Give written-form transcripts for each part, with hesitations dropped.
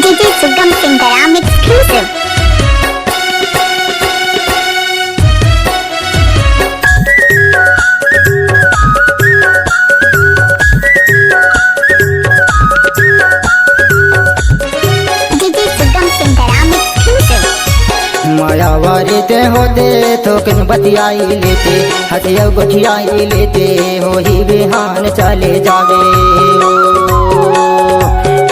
DJ Sugam Singaram exclusive. DJ Sugam Singaram exclusive. मायावारी ते होते तो किन बतियाई लेते हथिया गुठियाई लेते हो ही बिहान चले जावे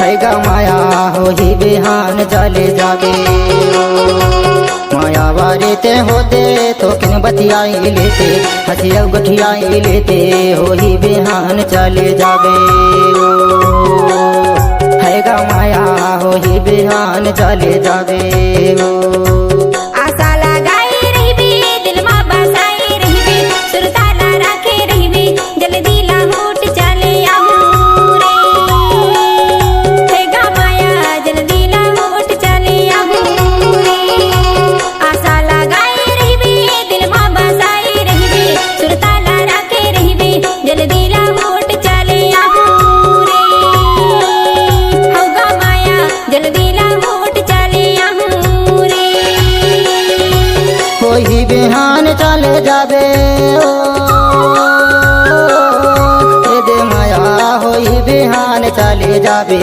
हैगा माया हो ही बिहान चले जावे मायावारी ते होते तो किन बतियाई लेते हथिया गुठियाई लेते हो ही बिहान चले जावे हैगा माया हो ही बिहान चले जावे ही बिहान चले जावे दे माया हो ही बिहान चले जावे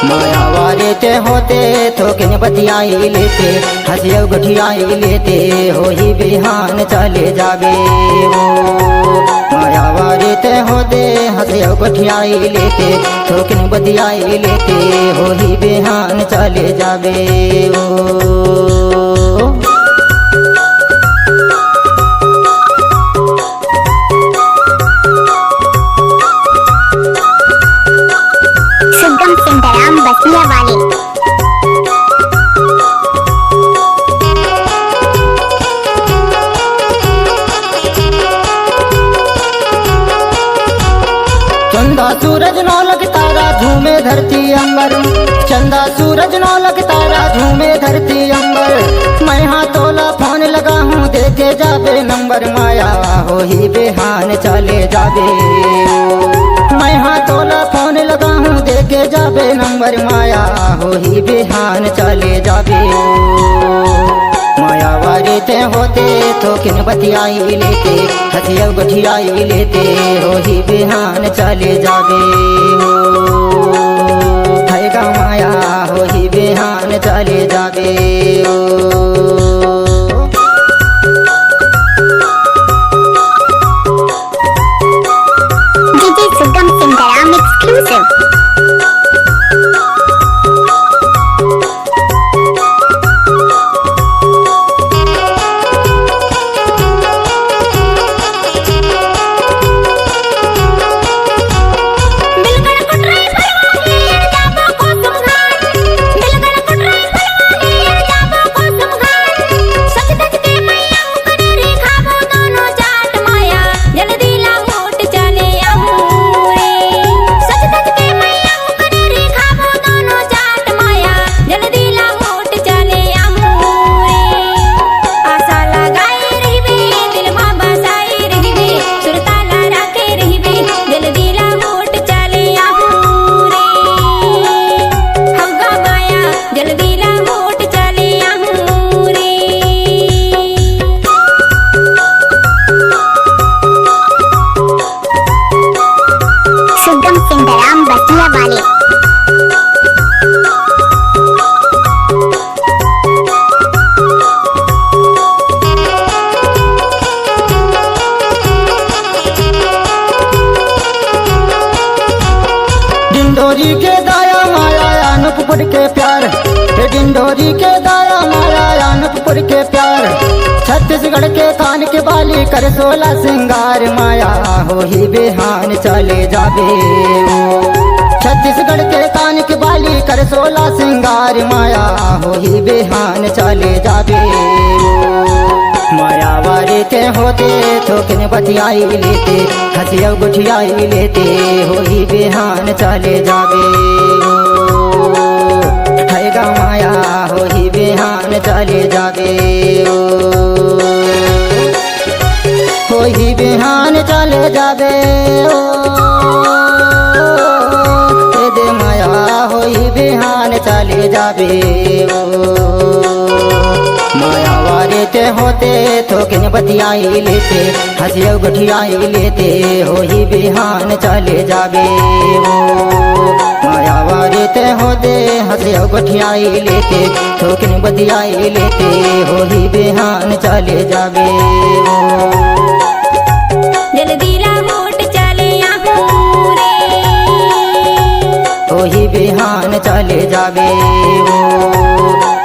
माया वाले ते होते तो किन बतियाई लेते हंसिया गुठियाई लेते हो ही बिहान चले जावे माया वाले ते होते हंसिया गुठियाई लेते तो किन बतियाई लेते हो ही बिहान चले जावे Sugam Singaram बसिया वाले। चंदा सूरज नौलख तारा झूमे धरती अंबर चंदा सूरज नौलख तारा झूमे धरती अंबर मैं हाँ तोला फोन लगा हूँ देखे जावे नंबर माया हो ही बिहान चले जावे मैं हाँ तोला फोन लगा हूँ देखे जावे नंबर माया हो ही बिहान चले जावे माया वाले ते होते तो किन बतियाई लेते हथिया गुठियाई लेते हो ही बिहान चले जावे हैगा माया हो ही बिहान चले जावे DJ Sugam Singaram exclusive. Sugam Singaram बसिया वाले। डिंडोरी के दाया माया अनूपपुर के प्यार डिंडोरी के दाया माया अनूपपुर के प्यार छत्तीसगढ़ के कान के बाली कर 16 सिंगार माया हो ही बिहान चले जावे छत्तीसगढ़ के कान के बाली कर 16 सिंगार माया हो ही बिहान चले जावे माया वाले ते होते तो किन बतियाई लेते हथिया गुठियाई लेते हो ही बिहान चले जावे हैगा माया हो ही बिहान चले जावे हो ही बिहान चले जावे दे माया चले जावे वो। मायावारे ते होते तो किन बतियाई लेते, हंसियो गठियाई लेते, हो ही बिहान चले जावे वो। मायावारे ते होते हंसियो गठियाई लेते, तो किन बतियाई लेते, हो ही बिहान चले जावे वो। जल्दी राहोट चले आहूँ रे, हो ही बिहान चले जावे वो।